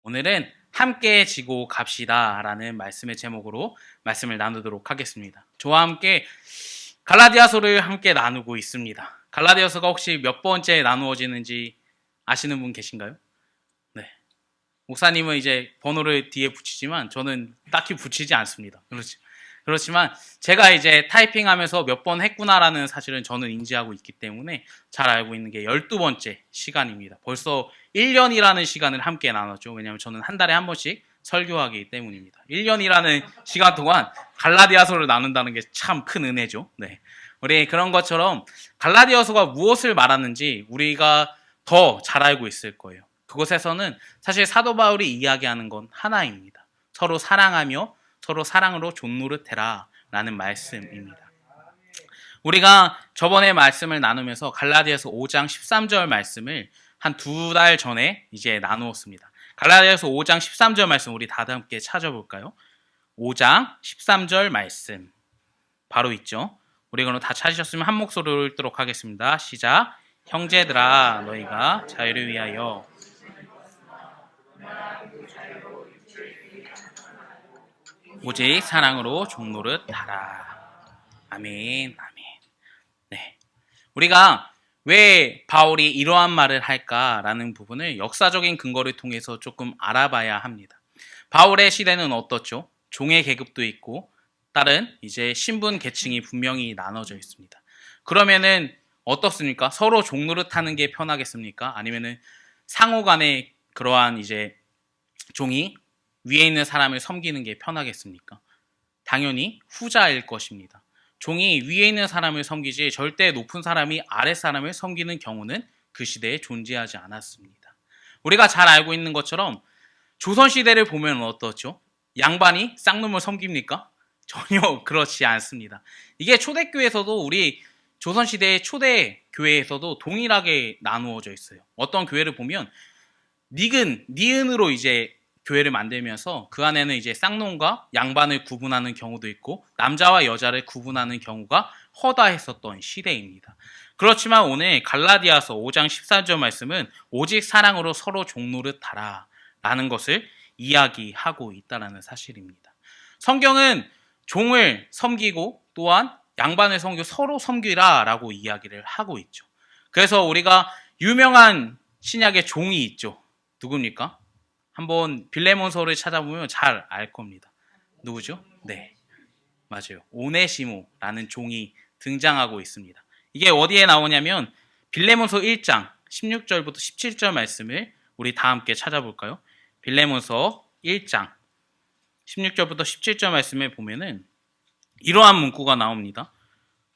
오늘은 함께 지고 갑시다 라는 말씀의 제목으로 말씀을 나누도록 하겠습니다. 저와 함께 갈라디아서를 함께 나누고 있습니다. 갈라디아서가 혹시 몇 번째 나누어지는지 아시는 분 계신가요? 네. 목사님은 이제 번호를 뒤에 붙이지만 저는 딱히 붙이지 않습니다. 그렇지만 제가 이제 타이핑하면서 몇 번 했구나라는 사실은 저는 인지하고 있기 때문에 잘 알고 있는 게 12번째 시간입니다. 벌써 1년이라는 시간을 함께 나눴죠. 왜냐하면 저는 한 달에 한 번씩 설교하기 때문입니다. 1년이라는 시간 동안 갈라디아서를 나눈다는 게 참 큰 은혜죠. 네. 우리 그런 것처럼 갈라디아서가 무엇을 말하는지 우리가 더 잘 알고 있을 거예요. 그곳에서는 사실 사도 바울이 이야기하는 건 하나입니다. 서로 사랑하며 서로 사랑으로 존노릇해라 라는 말씀입니다. 우리가 저번에 말씀을 나누면서 갈라디아서 5장 13절 말씀을 한 2달 전에 이제 나누었습니다. 갈라디아서 5장 13절 말씀 우리 다 함께 찾아볼까요? 5장 13절 말씀 바로 있죠. 우리 그럼 다 찾으셨으면 한 목소리로 읽도록 하겠습니다. 시작. 형제들아 너희가 자유를 위하여 오직 사랑으로 종노릇하라. 아멘, 아멘. 네, 우리가 왜 바울이 이러한 말을 할까라는 부분을 역사적인 근거를 통해서 조금 알아봐야 합니다. 바울의 시대는 어떻죠? 종의 계급도 있고 다른 이제 신분 계층이 분명히 나눠져 있습니다. 그러면은 어떻습니까? 서로 종노릇하는 게 편하겠습니까? 아니면은 상호간에 그러한 이제 종이 위에 있는 사람을 섬기는 게 편하겠습니까? 당연히 후자일 것입니다. 종이 위에 있는 사람을 섬기지 절대 높은 사람이 아래 사람을 섬기는 경우는 그 시대에 존재하지 않았습니다. 우리가 잘 알고 있는 것처럼 조선시대를 보면 어떻죠? 양반이 쌍놈을 섬깁니까? 전혀 그렇지 않습니다. 이게 초대교회에서도 우리 조선시대의 초대교회에서도 동일하게 나누어져 있어요. 어떤 교회를 보면 니은으로 이제 교회를 만들면서 그 안에는 이제 쌍놈과 양반을 구분하는 경우도 있고 남자와 여자를 구분하는 경우가 허다했었던 시대입니다. 그렇지만 오늘 갈라디아서 5장 14절 말씀은 오직 사랑으로 서로 종노릇하라 라는 것을 이야기하고 있다는 사실입니다. 성경은 종을 섬기고 또한 양반을 섬기고 서로 섬기라 라고 이야기를 하고 있죠. 그래서 우리가 유명한 신약의 종이 있죠. 누굽니까? 한번 빌레몬서를 찾아보면 잘 알 겁니다. 누구죠? 네, 맞아요. 오네시모라는 종이 등장하고 있습니다. 이게 어디에 나오냐면 빌레몬서 1장 16절부터 17절 말씀을 우리 다 함께 찾아볼까요? 빌레몬서 1장 16절부터 17절 말씀에 보면은 이러한 문구가 나옵니다.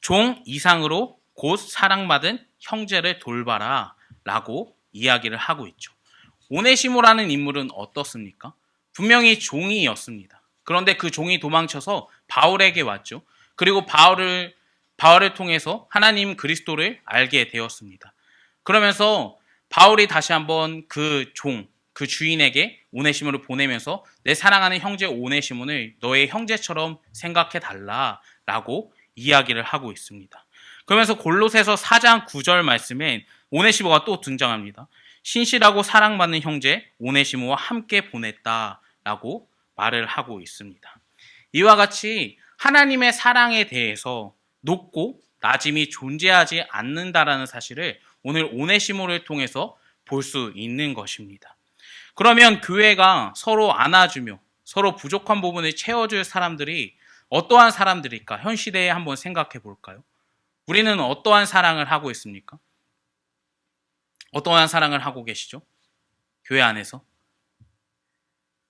종 이상으로 곧 사랑받은 형제를 돌봐라 라고 이야기를 하고 있죠. 오네시모라는 인물은 어떻습니까? 분명히 종이었습니다. 그런데 그 종이 도망쳐서 바울에게 왔죠. 그리고 바울을 통해서 하나님 그리스도를 알게 되었습니다. 그러면서 바울이 다시 한번 그 주인에게 오네시모를 보내면서 내 사랑하는 형제 오네시모를 너의 형제처럼 생각해 달라라고 이야기를 하고 있습니다. 그러면서 골로새서 4장 9절 말씀에 오네시모가 또 등장합니다. 신실하고 사랑받는 형제 오네시모와 함께 보냈다라고 말을 하고 있습니다. 이와 같이 하나님의 사랑에 대해서 높고 낮음이 존재하지 않는다라는 사실을 오늘 오네시모를 통해서 볼 수 있는 것입니다. 그러면 교회가 서로 안아주며 서로 부족한 부분을 채워줄 사람들이 어떠한 사람들일까? 현 시대에 한번 생각해 볼까요? 우리는 어떠한 사랑을 하고 있습니까? 어떠한 사랑을 하고 계시죠? 교회 안에서?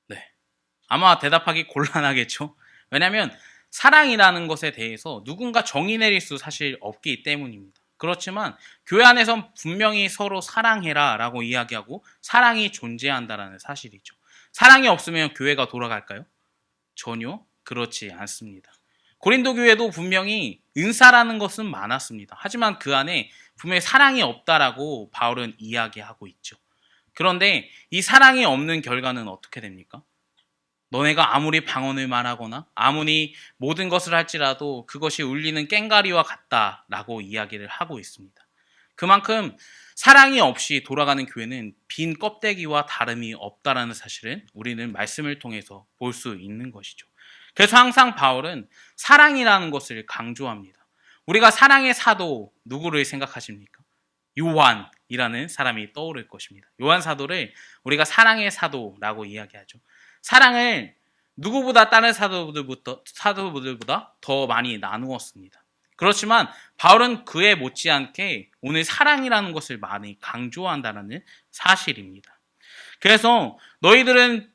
네. 아마 대답하기 곤란하겠죠? 왜냐하면 사랑이라는 것에 대해서 누군가 정의 내릴 수 사실 없기 때문입니다. 그렇지만 교회 안에서 분명히 서로 사랑해라 라고 이야기하고 사랑이 존재한다는 사실이죠. 사랑이 없으면 교회가 돌아갈까요? 전혀 그렇지 않습니다. 고린도 교회도 분명히 은사라는 것은 많았습니다. 하지만 그 안에 분명히 사랑이 없다라고 바울은 이야기하고 있죠. 그런데 이 사랑이 없는 결과는 어떻게 됩니까? 너네가 아무리 방언을 말하거나 아무리 모든 것을 할지라도 그것이 울리는 꽹과리와 같다라고 이야기를 하고 있습니다. 그만큼 사랑이 없이 돌아가는 교회는 빈 껍데기와 다름이 없다라는 사실은 우리는 말씀을 통해서 볼 수 있는 것이죠. 그래서 항상 바울은 사랑이라는 것을 강조합니다. 우리가 사랑의 사도 누구를 생각하십니까? 요한이라는 사람이 떠오를 것입니다. 요한 사도를 우리가 사랑의 사도라고 이야기하죠. 사랑을 누구보다 다른 사도들보다 더 많이 나누었습니다. 그렇지만 바울은 그에 못지않게 오늘 사랑이라는 것을 많이 강조한다는 사실입니다. 그래서 너희들은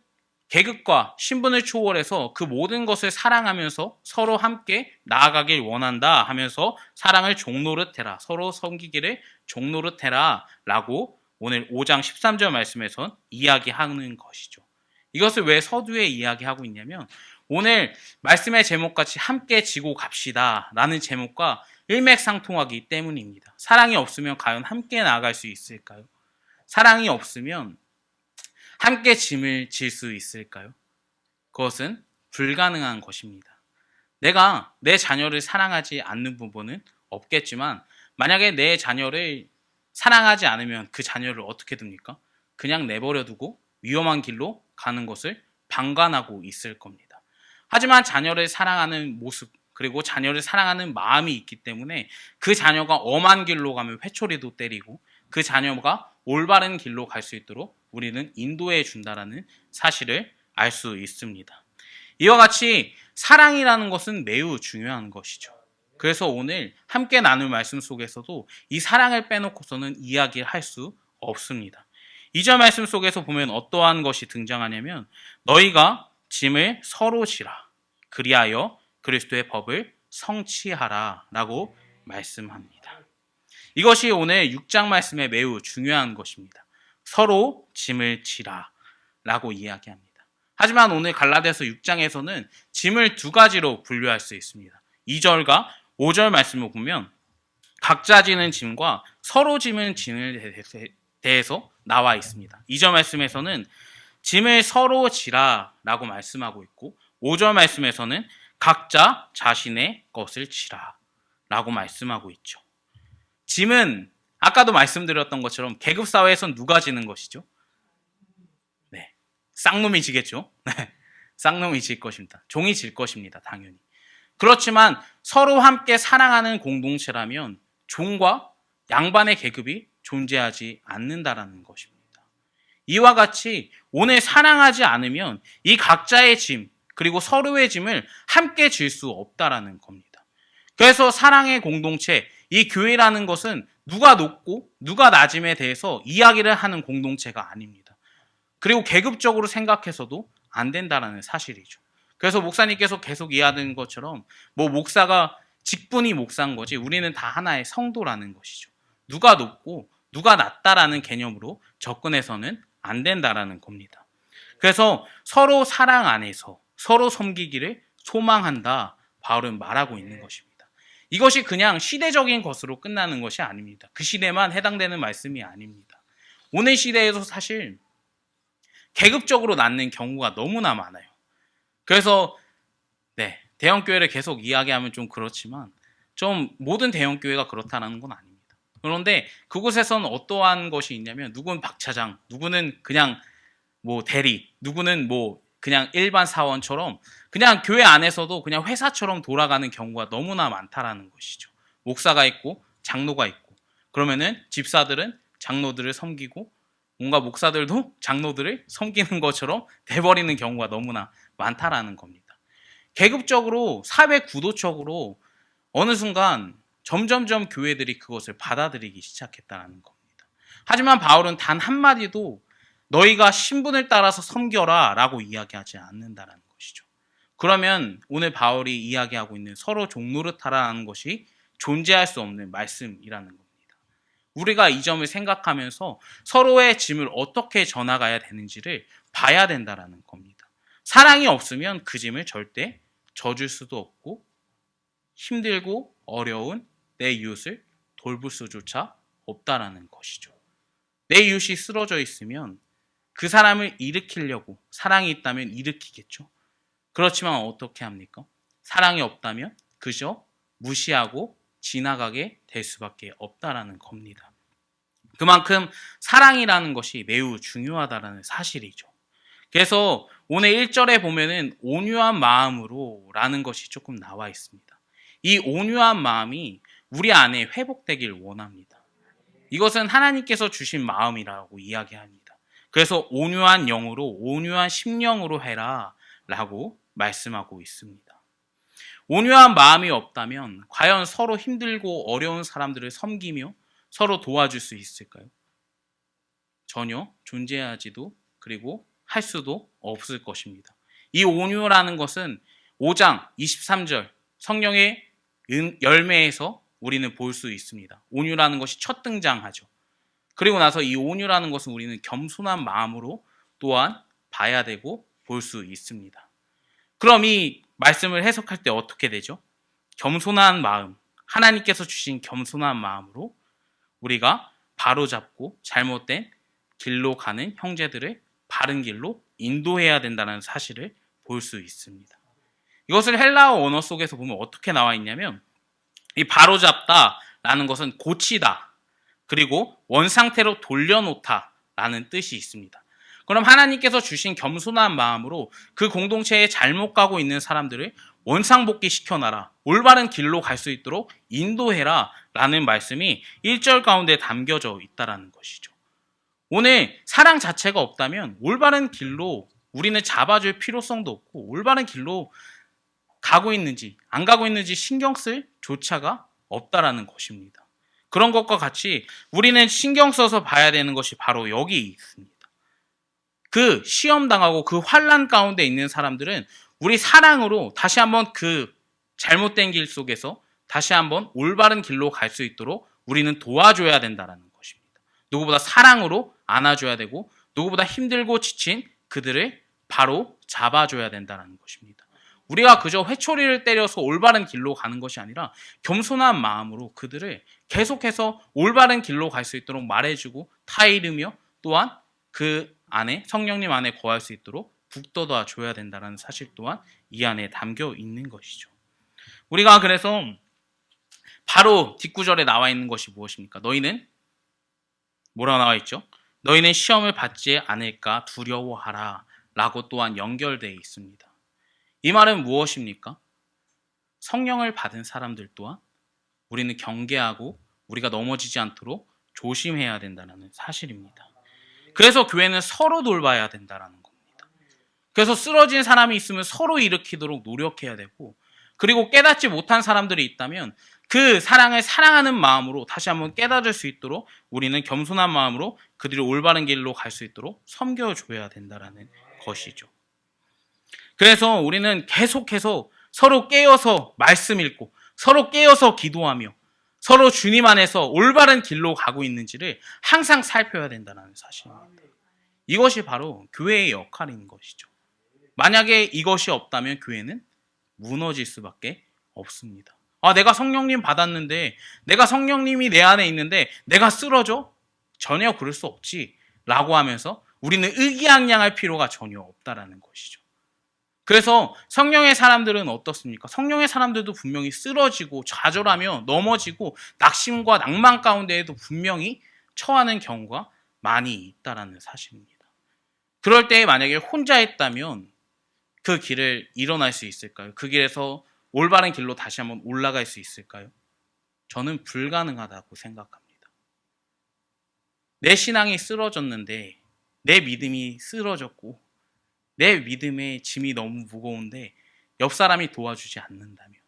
계급과 신분을 초월해서 그 모든 것을 사랑하면서 서로 함께 나아가길 원한다 하면서 사랑을 종노릇 해라. 서로 섬기기를 종노릇 해라 라고 오늘 5장 13절 말씀에선 이야기하는 것이죠. 이것을 왜 서두에 이야기하고 있냐면 오늘 말씀의 제목같이 함께 지고 갑시다 라는 제목과 일맥상통하기 때문입니다. 사랑이 없으면 과연 함께 나아갈 수 있을까요? 사랑이 없으면 함께 짐을 질 수 있을까요? 그것은 불가능한 것입니다. 내가 내 자녀를 사랑하지 않는 부분은 없겠지만 만약에 내 자녀를 사랑하지 않으면 그 자녀를 어떻게 둡니까? 그냥 내버려 두고 위험한 길로 가는 것을 방관하고 있을 겁니다. 하지만 자녀를 사랑하는 모습 그리고 자녀를 사랑하는 마음이 있기 때문에 그 자녀가 엄한 길로 가면 회초리도 때리고 그 자녀가 올바른 길로 갈 수 있도록 우리는 인도해 준다라는 사실을 알 수 있습니다. 이와 같이 사랑이라는 것은 매우 중요한 것이죠. 그래서 오늘 함께 나눌 말씀 속에서도 이 사랑을 빼놓고서는 이야기를 할 수 없습니다. 2절 말씀 속에서 보면 어떠한 것이 등장하냐면 너희가 짐을 서로 지라 그리하여 그리스도의 법을 성취하라 라고 말씀합니다. 이것이 오늘 6장 말씀에 매우 중요한 것입니다. 서로 짐을 지라 라고 이야기합니다. 하지만 오늘 갈라디아서 6장에서는 짐을 두 가지로 분류할 수 있습니다. 2절과 5절 말씀을 보면 각자 지는 짐과 서로 지는 짐에 대해서 나와 있습니다. 2절 말씀에서는 짐을 서로 지라 라고 말씀하고 있고 5절 말씀에서는 각자 자신의 것을 지라 라고 말씀하고 있죠. 짐은 아까도 말씀드렸던 것처럼 계급사회에선 누가 지는 것이죠? 네, 쌍놈이 지겠죠. 네, 쌍놈이 질 것입니다. 종이 질 것입니다. 당연히. 그렇지만 서로 함께 사랑하는 공동체라면 종과 양반의 계급이 존재하지 않는다라는 것입니다. 이와 같이 오늘 사랑하지 않으면 이 각자의 짐 그리고 서로의 짐을 함께 질 수 없다라는 겁니다. 그래서 사랑의 공동체, 이 교회라는 것은 누가 높고 누가 낮음에 대해서 이야기를 하는 공동체가 아닙니다. 그리고 계급적으로 생각해서도 안 된다는 사실이죠. 그래서 목사님께서 계속 이야기하는 것처럼 목사가 직분이 목사인 거지 우리는 다 하나의 성도라는 것이죠. 누가 높고 누가 낮다라는 개념으로 접근해서는 안 된다라는 겁니다. 그래서 서로 사랑 안에서 서로 섬기기를 소망한다 바울은 말하고 있는 것입니다. 이것이 그냥 시대적인 것으로 끝나는 것이 아닙니다. 그 시대만 해당되는 말씀이 아닙니다. 오늘 시대에도 사실 계급적으로 낳는 경우가 너무나 많아요. 그래서 대형교회를 계속 이야기하면 좀 그렇지만 좀 모든 대형교회가 그렇다는 건 아닙니다. 그런데 그곳에서는 어떠한 것이 있냐면 누구는 박차장, 누구는 그냥 대리, 누구는 그냥 일반 사원처럼 그냥 교회 안에서도 그냥 회사처럼 돌아가는 경우가 너무나 많다라는 것이죠. 목사가 있고 장로가 있고 그러면은 집사들은 장로들을 섬기고 뭔가 목사들도 장로들을 섬기는 것처럼 돼버리는 경우가 너무나 많다라는 겁니다. 계급적으로 사회 구도적으로 어느 순간 점점점 교회들이 그것을 받아들이기 시작했다는 겁니다. 하지만 바울은 단 한마디도 너희가 신분을 따라서 섬겨라 라고 이야기하지 않는다는 것이죠. 그러면 오늘 바울이 이야기하고 있는 서로 종노릇하라는 것이 존재할 수 없는 말씀이라는 겁니다. 우리가 이 점을 생각하면서 서로의 짐을 어떻게 져나가야 되는지를 봐야 된다는 겁니다. 사랑이 없으면 그 짐을 절대 져줄 수도 없고 힘들고 어려운 내 이웃을 돌볼 수조차 없다라는 것이죠. 내 이웃이 쓰러져 있으면 그 사람을 일으키려고 사랑이 있다면 일으키겠죠. 그렇지만 어떻게 합니까? 사랑이 없다면 그저 무시하고 지나가게 될 수밖에 없다라는 겁니다. 그만큼 사랑이라는 것이 매우 중요하다는 사실이죠. 그래서 오늘 1절에 보면은 온유한 마음으로 라는 것이 조금 나와 있습니다. 이 온유한 마음이 우리 안에 회복되길 원합니다. 이것은 하나님께서 주신 마음이라고 이야기합니다. 그래서 온유한 영으로, 온유한 심령으로 해라 라고 말씀하고 있습니다. 온유한 마음이 없다면 과연 서로 힘들고 어려운 사람들을 섬기며 서로 도와줄 수 있을까요? 전혀 존재하지도 그리고 할 수도 없을 것입니다. 이 온유라는 것은 5장 23절 성령의 열매에서 우리는 볼 수 있습니다. 온유라는 것이 첫 등장하죠. 그리고 나서 이 온유라는 것은 우리는 겸손한 마음으로 또한 봐야 되고 볼 수 있습니다. 그럼 이 말씀을 해석할 때 어떻게 되죠? 겸손한 마음, 하나님께서 주신 겸손한 마음으로 우리가 바로잡고 잘못된 길로 가는 형제들을 바른 길로 인도해야 된다는 사실을 볼 수 있습니다. 이것을 헬라어 언어 속에서 보면 어떻게 나와 있냐면 이 바로잡다라는 것은 고치다 그리고 원상태로 돌려놓다 라는 뜻이 있습니다. 그럼 하나님께서 주신 겸손한 마음으로 그 공동체에 잘못 가고 있는 사람들을 원상복귀 시켜놔라, 올바른 길로 갈 수 있도록 인도해라 라는 말씀이 1절 가운데 담겨져 있다는 것이죠. 오늘 사랑 자체가 없다면 올바른 길로 우리는 잡아줄 필요성도 없고 올바른 길로 가고 있는지 안 가고 있는지 신경 쓸 조차가 없다라는 것입니다. 그런 것과 같이 우리는 신경 써서 봐야 되는 것이 바로 여기 있습니다. 그 시험 당하고 그 환난 가운데 있는 사람들은 우리 사랑으로 다시 한번 그 잘못된 길 속에서 다시 한번 올바른 길로 갈 수 있도록 우리는 도와줘야 된다는 것입니다. 누구보다 사랑으로 안아줘야 되고 누구보다 힘들고 지친 그들을 바로 잡아줘야 된다는 것입니다. 우리가 그저 회초리를 때려서 올바른 길로 가는 것이 아니라 겸손한 마음으로 그들을 계속해서 올바른 길로 갈 수 있도록 말해주고 타이르며 또한 그 안에 성령님 안에 거할 수 있도록 북돋아 줘야 된다는 사실 또한 이 안에 담겨 있는 것이죠. 우리가 그래서 바로 뒷구절에 나와 있는 것이 무엇입니까? 너희는 뭐라고 나와 있죠? 너희는 시험을 받지 않을까 두려워하라 라고 또한 연결되어 있습니다. 이 말은 무엇입니까? 성령을 받은 사람들 또한 우리는 경계하고 우리가 넘어지지 않도록 조심해야 된다는 사실입니다. 그래서 교회는 서로 돌봐야 된다는 겁니다. 그래서 쓰러진 사람이 있으면 서로 일으키도록 노력해야 되고 그리고 깨닫지 못한 사람들이 있다면 그 사랑을 사랑하는 마음으로 다시 한번 깨닫을 수 있도록 우리는 겸손한 마음으로 그들이 올바른 길로 갈 수 있도록 섬겨줘야 된다는 것이죠. 그래서 우리는 계속해서 서로 깨어서 말씀 읽고 서로 깨어서 기도하며 서로 주님 안에서 올바른 길로 가고 있는지를 항상 살펴야 된다는 사실입니다. 이것이 바로 교회의 역할인 것이죠. 만약에 이것이 없다면 교회는 무너질 수밖에 없습니다. 내가 성령님 받았는데 내가 성령님이 내 안에 있는데 내가 쓰러져? 전혀 그럴 수 없지 라고 하면서 우리는 의기양양할 필요가 전혀 없다라는 것이죠. 그래서 성령의 사람들은 어떻습니까? 성령의 사람들도 분명히 쓰러지고 좌절하며 넘어지고 낙심과 낭만 가운데에도 분명히 처하는 경우가 많이 있다라는 사실입니다. 그럴 때 만약에 혼자 했다면 그 길을 일어날 수 있을까요? 그 길에서 올바른 길로 다시 한번 올라갈 수 있을까요? 저는 불가능하다고 생각합니다. 내 신앙이 쓰러졌는데 내 믿음이 쓰러졌고 내 믿음의 짐이 너무 무거운데 옆 사람이 도와주지 않는다면,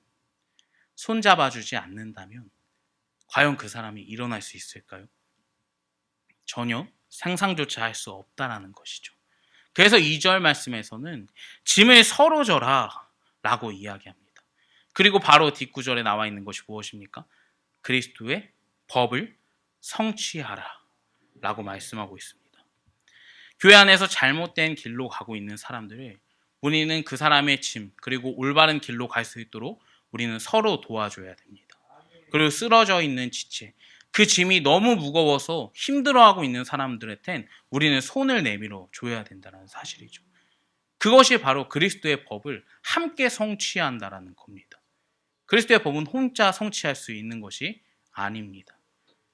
손잡아주지 않는다면 과연 그 사람이 일어날 수 있을까요? 전혀 상상조차 할 수 없다라는 것이죠. 그래서 2절 말씀에서는 짐을 서로 져라 라고 이야기합니다. 그리고 바로 뒷구절에 나와 있는 것이 무엇입니까? 그리스도의 법을 성취하라 라고 말씀하고 있습니다. 교회 안에서 잘못된 길로 가고 있는 사람들을 우리는 그 사람의 짐 그리고 올바른 길로 갈 수 있도록 우리는 서로 도와줘야 됩니다. 그리고 쓰러져 있는 지체, 그 짐이 너무 무거워서 힘들어하고 있는 사람들한텐 우리는 손을 내밀어 줘야 된다는 사실이죠. 그것이 바로 그리스도의 법을 함께 성취한다라는 겁니다. 그리스도의 법은 혼자 성취할 수 있는 것이 아닙니다.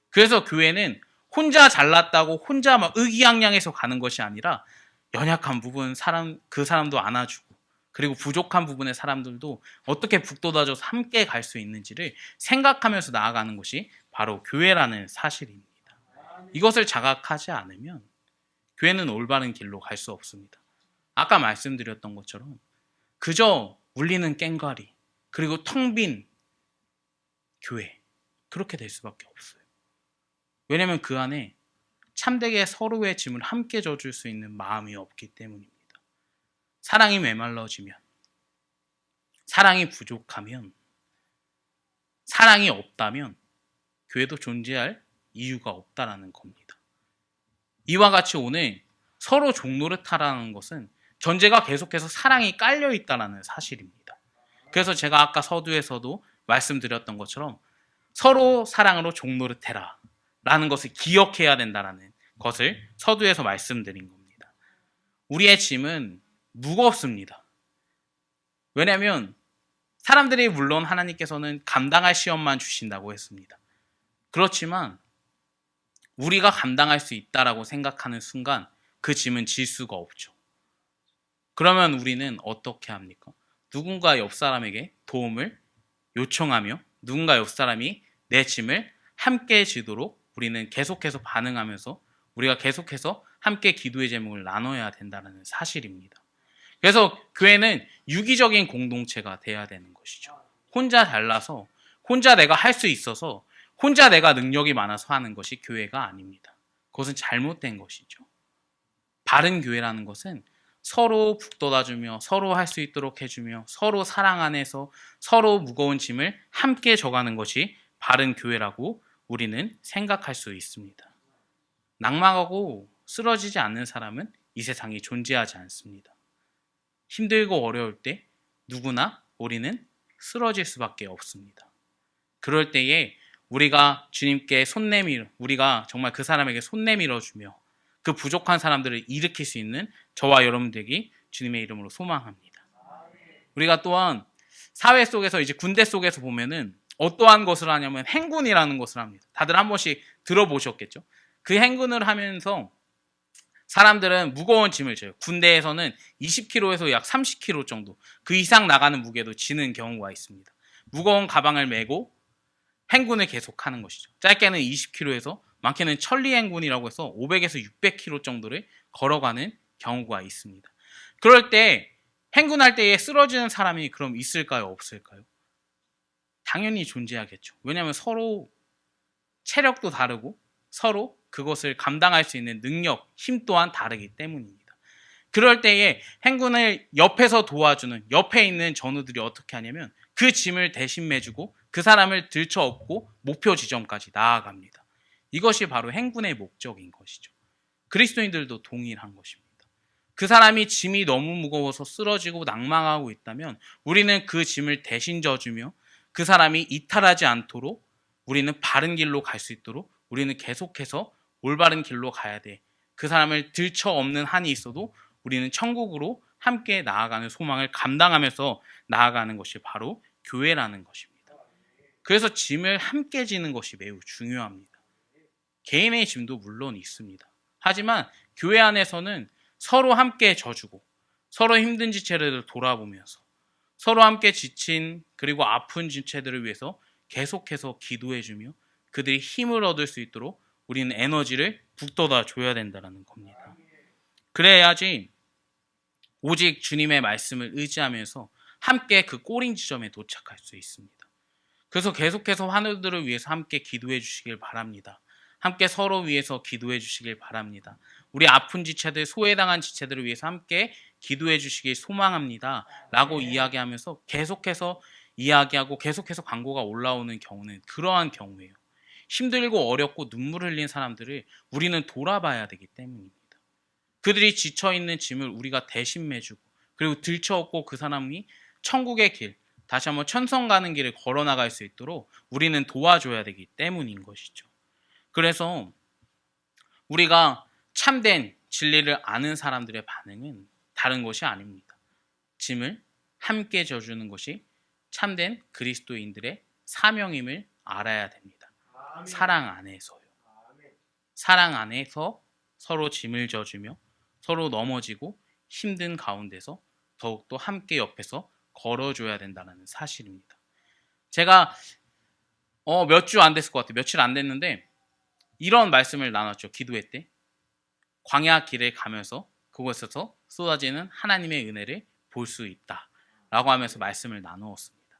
그래서 교회는 혼자 잘났다고 혼자 막 의기양양해서 가는 것이 아니라 연약한 부분 그 사람도 안아주고 그리고 부족한 부분의 사람들도 어떻게 북돋아줘서 함께 갈 수 있는지를 생각하면서 나아가는 것이 바로 교회라는 사실입니다. 이것을 자각하지 않으면 교회는 올바른 길로 갈 수 없습니다. 아까 말씀드렸던 것처럼 그저 울리는 꽹과리 그리고 텅 빈 교회 그렇게 될 수밖에 없어요. 왜냐하면 그 안에 참되게 서로의 짐을 함께 져줄 수 있는 마음이 없기 때문입니다. 사랑이 메말라지면 사랑이 부족하면 사랑이 없다면 교회도 존재할 이유가 없다라는 겁니다. 이와 같이 오늘 서로 종노릇하라는 것은 전제가 계속해서 사랑이 깔려 있다라는 사실입니다. 그래서 제가 아까 서두에서도 말씀드렸던 것처럼 서로 사랑으로 종노릇해라 라는 것을 기억해야 된다라는 것을 서두에서 말씀드린 겁니다. 우리의 짐은 무겁습니다. 왜냐하면 사람들이 물론 하나님께서는 감당할 시험만 주신다고 했습니다. 그렇지만 우리가 감당할 수 있다라고 생각하는 순간 그 짐은 질 수가 없죠. 그러면 우리는 어떻게 합니까? 누군가 옆 사람에게 도움을 요청하며 누군가 옆 사람이 내 짐을 함께 지도록 우리는 계속해서 반응하면서 우리가 계속해서 함께 기도의 제목을 나눠야 된다는 사실입니다. 그래서 교회는 유기적인 공동체가 돼야 되는 것이죠. 혼자 잘나서 혼자 내가 할 수 있어서 혼자 내가 능력이 많아서 하는 것이 교회가 아닙니다. 그것은 잘못된 것이죠. 바른 교회라는 것은 서로 북돋아주며 서로 할 수 있도록 해주며 서로 사랑 안에서 서로 무거운 짐을 함께 져가는 것이 바른 교회라고 우리는 생각할 수 있습니다. 낙망하고 쓰러지지 않는 사람은 이 세상에 존재하지 않습니다. 힘들고 어려울 때 누구나 우리는 쓰러질 수밖에 없습니다. 그럴 때에 우리가 주님께 우리가 정말 그 사람에게 손 내밀어주며 그 부족한 사람들을 일으킬 수 있는 저와 여러분 되기 주님의 이름으로 소망합니다. 우리가 또한 사회 속에서 이제 군대 속에서 보면은 어떠한 것을 하냐면 행군이라는 것을 합니다. 다들 한 번씩 들어보셨겠죠? 그 행군을 하면서 사람들은 무거운 짐을 져요. 군대에서는 20kg에서 약 30kg 정도 그 이상 나가는 무게도 지는 경우가 있습니다. 무거운 가방을 메고 행군을 계속하는 것이죠. 짧게는 20km에서 많게는 천리 행군이라고 해서 500에서 600km 정도를 걸어가는 경우가 있습니다. 그럴 때 행군할 때에 쓰러지는 사람이 그럼 있을까요? 없을까요? 당연히 존재하겠죠. 왜냐하면 서로 체력도 다르고 서로 그것을 감당할 수 있는 능력, 힘 또한 다르기 때문입니다. 그럴 때에 행군을 옆에서 도와주는 옆에 있는 전우들이 어떻게 하냐면 그 짐을 대신 매주고 그 사람을 들쳐업고 목표 지점까지 나아갑니다. 이것이 바로 행군의 목적인 것이죠. 그리스도인들도 동일한 것입니다. 그 사람이 짐이 너무 무거워서 쓰러지고 낭망하고 있다면 우리는 그 짐을 대신 져주며 그 사람이 이탈하지 않도록 우리는 바른 길로 갈 수 있도록 우리는 계속해서 올바른 길로 가야 돼. 그 사람을 들쳐업는 한이 있어도 우리는 천국으로 함께 나아가는 소망을 감당하면서 나아가는 것이 바로 교회라는 것입니다. 그래서 짐을 함께 지는 것이 매우 중요합니다. 개인의 짐도 물론 있습니다. 하지만 교회 안에서는 서로 함께 져주고 서로 힘든 지체들을 돌아보면서 서로 함께 지친 그리고 아픈 지체들을 위해서 계속해서 기도해주며 그들이 힘을 얻을 수 있도록 우리는 에너지를 북돋아 줘야 된다는 겁니다. 그래야지 오직 주님의 말씀을 의지하면서 함께 그 꼬린 지점에 도착할 수 있습니다. 그래서 계속해서 환우들을 위해서 함께 기도해 주시길 바랍니다. 함께 서로 위해서 기도해 주시길 바랍니다. 우리 아픈 지체들, 소외당한 지체들을 위해서 함께 기도해 주시길 소망합니다. 라고 이야기하면서 계속해서 이야기하고 계속해서 광고가 올라오는 경우는 그러한 경우예요. 힘들고 어렵고 눈물 흘린 사람들을 우리는 돌아봐야 되기 때문입니다. 그들이 지쳐있는 짐을 우리가 대신 매주고 그리고 들쳐업고 그 사람이 천국의 길, 다시 한번 천성 가는 길을 걸어나갈 수 있도록 우리는 도와줘야 되기 때문인 것이죠. 그래서 우리가 참된 진리를 아는 사람들의 반응은 다른 것이 아닙니다. 짐을 함께 져주는 것이 참된 그리스도인들의 사명임을 알아야 됩니다. 사랑 안에서요. 사랑 안에서 서로 짐을 져주며 서로 넘어지고 힘든 가운데서 더욱더 함께 옆에서 걸어줘야 된다는 사실입니다. 제가 몇 주 안 됐을 것 같아요. 며칠 안 됐는데 이런 말씀을 나눴죠. 기도회 때. 광야 길을 가면서 그곳에서 쏟아지는 하나님의 은혜를 볼 수 있다 라고 하면서 말씀을 나누었습니다.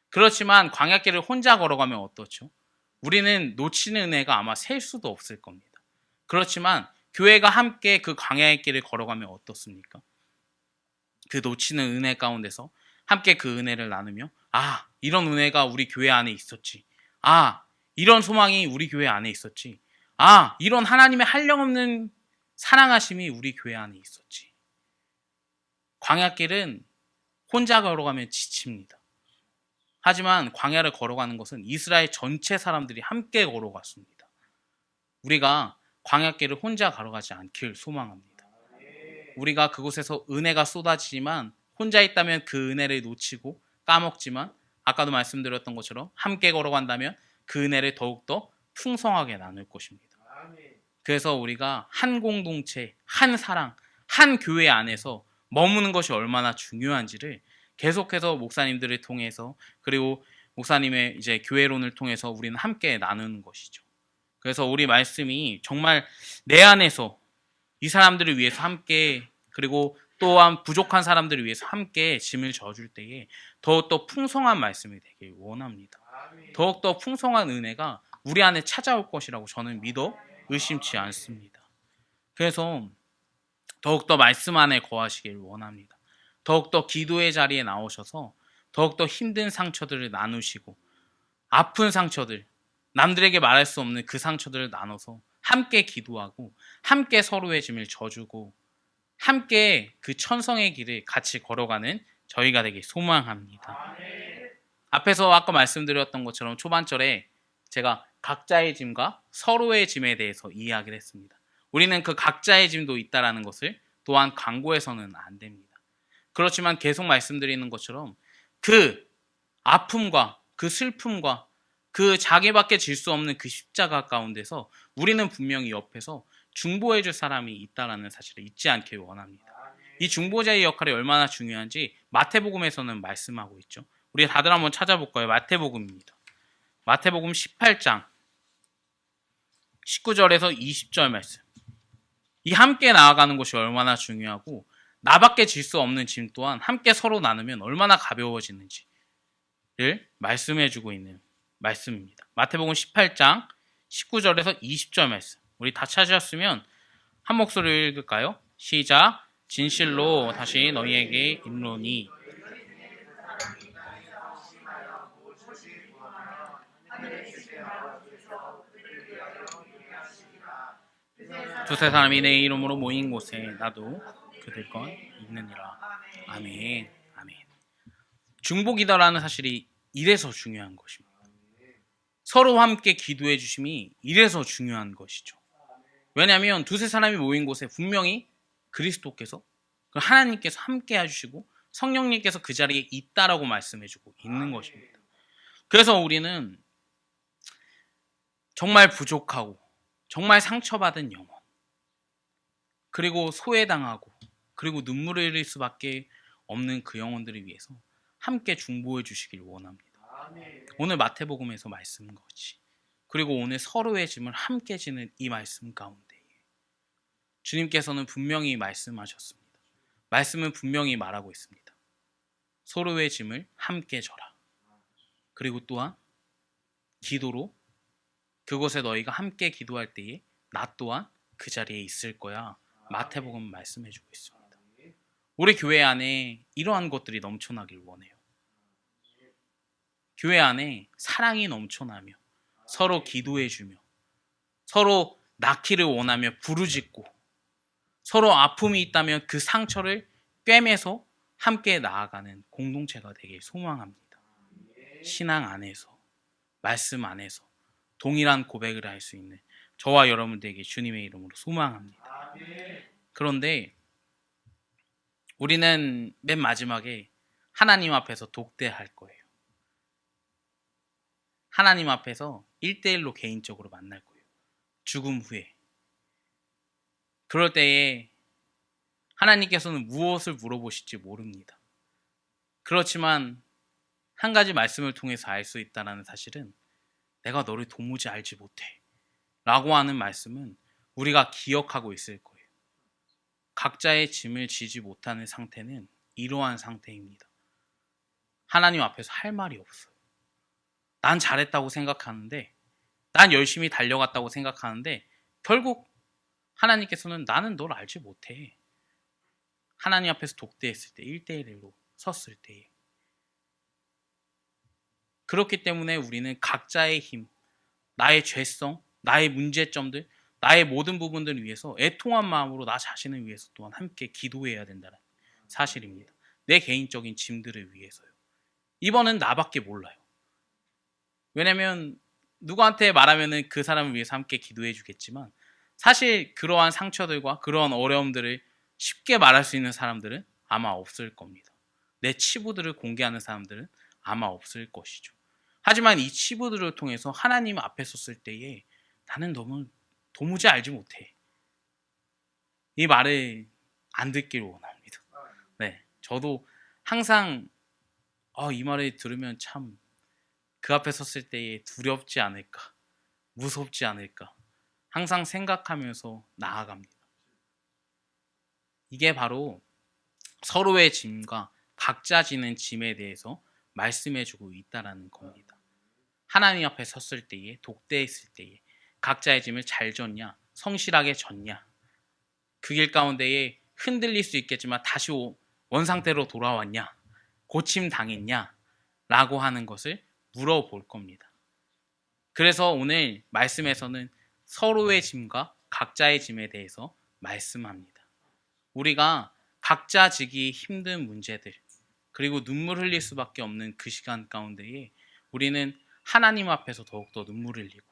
그렇지만 광야길을 혼자 걸어가면 어떻죠? 우리는 놓치는 은혜가 아마 셀 수도 없을 겁니다. 그렇지만 교회가 함께 그 광야의 길을 걸어가면 어떻습니까? 그 놓치는 은혜 가운데서 함께 그 은혜를 나누며 이런 은혜가 우리 교회 안에 있었지. 이런 소망이 우리 교회 안에 있었지. 이런 하나님의 한량없는 사랑하심이 우리 교회 안에 있었지. 광야길은 혼자 걸어가면 지칩니다. 하지만 광야를 걸어가는 것은 이스라엘 전체 사람들이 함께 걸어갔습니다. 우리가 광야길을 혼자 걸어가지 않길 소망합니다. 우리가 그곳에서 은혜가 쏟아지지만 혼자 있다면 그 은혜를 놓치고 까먹지만 아까도 말씀드렸던 것처럼 함께 걸어간다면 그 은혜를 더욱더 풍성하게 나눌 것입니다. 그래서 우리가 한 공동체, 한 사랑, 한 교회 안에서 머무는 것이 얼마나 중요한지를 계속해서 목사님들을 통해서 그리고 목사님의 이제 교회론을 통해서 우리는 함께 나누는 것이죠. 그래서 우리 말씀이 정말 내 안에서 이 사람들을 위해서 함께 그리고 또한 부족한 사람들을 위해서 함께 짐을 져줄 때에 더욱더 풍성한 말씀이 되길 원합니다. 더욱더 풍성한 은혜가 우리 안에 찾아올 것이라고 저는 믿어 의심치 않습니다. 그래서 더욱더 말씀 안에 거하시길 원합니다. 더욱더 기도의 자리에 나오셔서 더욱더 힘든 상처들을 나누시고 아픈 상처들, 남들에게 말할 수 없는 그 상처들을 나눠서 함께 기도하고 함께 서로의 짐을 져주고 함께 그 천성의 길을 같이 걸어가는 저희가 되길 소망합니다. 앞에서 아까 말씀드렸던 것처럼 초반절에 제가 각자의 짐과 서로의 짐에 대해서 이야기를 했습니다. 우리는 그 각자의 짐도 있다라는 것을 또한 강구해서는 안 됩니다. 그렇지만 계속 말씀드리는 것처럼 그 아픔과 그 슬픔과 그 자기밖에 질 수 없는 그 십자가 가운데서 우리는 분명히 옆에서 중보해 줄 사람이 있다라는 사실을 잊지 않길 원합니다. 이 중보자의 역할이 얼마나 중요한지 마태복음에서는 말씀하고 있죠. 우리 다들 한번 찾아볼까요? 마태복음입니다. 마태복음 18장 19절에서 20절 말씀. 이 함께 나아가는 것이 얼마나 중요하고 나밖에 질 수 없는 짐 또한 함께 서로 나누면 얼마나 가벼워지는지를 말씀해주고 있는 말씀입니다. 마태복음 18장 19절에서 20절 말씀. 우리 다 찾으셨으면 한 목소리로 읽을까요? 시작. 진실로 다시 너희에게 이르노니 두세 사람이 내 이름으로 모인 곳에 나도 그들 것 있느니라. 아멘. 아멘. 중보기도라는 사실이 이래서 중요한 것입니다. 서로 함께 기도해 주심이 이래서 중요한 것이죠. 왜냐하면 두세 사람이 모인 곳에 분명히 그리스도께서 하나님께서 함께 해주시고 성령님께서 그 자리에 있다라고 말씀해주고 있는 것입니다. 그래서 우리는 정말 부족하고 정말 상처받은 영혼 그리고 소외당하고 그리고 눈물을 흘릴 수밖에 없는 그 영혼들을 위해서 함께 중보해 주시길 원합니다. 오늘 마태복음에서 말씀인 것이 그리고 오늘 서로의 짐을 함께 지는 이 말씀 가운데 주님께서는 분명히 말씀하셨습니다. 말씀은 분명히 말하고 있습니다. 서로의 짐을 함께 져라. 그리고 또한 기도로 그곳에 너희가 함께 기도할 때에 나 또한 그 자리에 있을 거야. 마태복음 말씀해주고 있습니다. 우리 교회 안에 이러한 것들이 넘쳐나길 원해요. 교회 안에 사랑이 넘쳐나며 서로 기도해주며 서로 낳기를 원하며 부르짖고 서로 아픔이 있다면 그 상처를 꿰매서 함께 나아가는 공동체가 되길 소망합니다. 신앙 안에서 말씀 안에서 동일한 고백을 할 수 있는 저와 여러분들에게 주님의 이름으로 소망합니다. 그런데 우리는 맨 마지막에 하나님 앞에서 독대할 거예요. 하나님 앞에서 1대1로 개인적으로 만날 거예요. 죽음 후에. 그럴 때에 하나님께서는 무엇을 물어보실지 모릅니다. 그렇지만 한 가지 말씀을 통해서 알 수 있다는 사실은 내가 너를 도무지 알지 못해 라고 하는 말씀은 우리가 기억하고 있을 거예요. 각자의 짐을 지지 못하는 상태는 이러한 상태입니다. 하나님 앞에서 할 말이 없어요. 난 잘했다고 생각하는데, 난 열심히 달려갔다고 생각하는데 결국 하나님께서는 나는 널 알지 못해. 하나님 앞에서 독대했을 때, 1대1로 섰을 때에. 그렇기 때문에 우리는 각자의 힘, 나의 죄성, 나의 문제점들, 나의 모든 부분들을 위해서 애통한 마음으로 나 자신을 위해서 또한 함께 기도해야 된다는 사실입니다. 내 개인적인 짐들을 위해서요. 이번은 나밖에 몰라요. 왜냐면 누구한테 말하면은 그 사람을 위해서 함께 기도해 주겠지만 사실 그러한 상처들과 그러한 어려움들을 쉽게 말할 수 있는 사람들은 아마 없을 겁니다. 내 치부들을 공개하는 사람들은 아마 없을 것이죠. 하지만 이 치부들을 통해서 하나님 앞에 섰을 때에 나는 너무 도무지 알지 못해. 이 말을 안 듣길 원합니다. 네, 저도 항상 이 말을 들으면 참 그 앞에 섰을 때에 두렵지 않을까, 무섭지 않을까 항상 생각하면서 나아갑니다. 이게 바로 서로의 짐과 각자 지는 짐에 대해서 말씀해주고 있다라는 겁니다. 하나님 앞에 섰을 때에, 독대했을 때에 각자의 짐을 잘 졌냐, 성실하게 졌냐, 그 길 가운데에 흔들릴 수 있겠지만 다시 원상태로 돌아왔냐, 고침 당했냐 라고 하는 것을 물어볼 겁니다. 그래서 오늘 말씀에서는 서로의 짐과 각자의 짐에 대해서 말씀합니다. 우리가 각자 지기 힘든 문제들, 그리고 눈물 흘릴 수밖에 없는 그 시간 가운데에 우리는 하나님 앞에서 더욱더 눈물을 흘리고,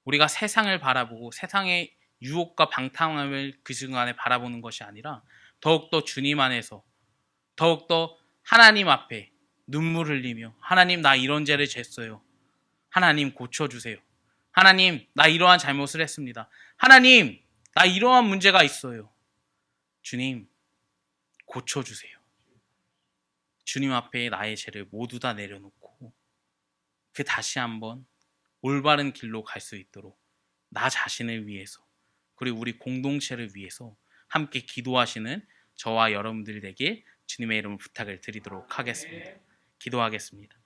우리가 세상을 바라보고 세상의 유혹과 방탕함을 그 순간에 바라보는 것이 아니라 더욱더 주님 안에서 더욱더 하나님 앞에 눈물 흘리며, 하나님 나 이런 죄를 졌어요. 하나님 고쳐주세요. 하나님 나 이러한 잘못을 했습니다. 하나님 나 이러한 문제가 있어요. 주님 고쳐주세요. 주님 앞에 나의 죄를 모두 다 내려놓고 그 다시 한번 올바른 길로 갈 수 있도록 나 자신을 위해서, 그리고 우리 공동체를 위해서 함께 기도하시는 저와 여러분들 되길 주님의 이름으로 부탁을 드리도록 하겠습니다. 기도하겠습니다.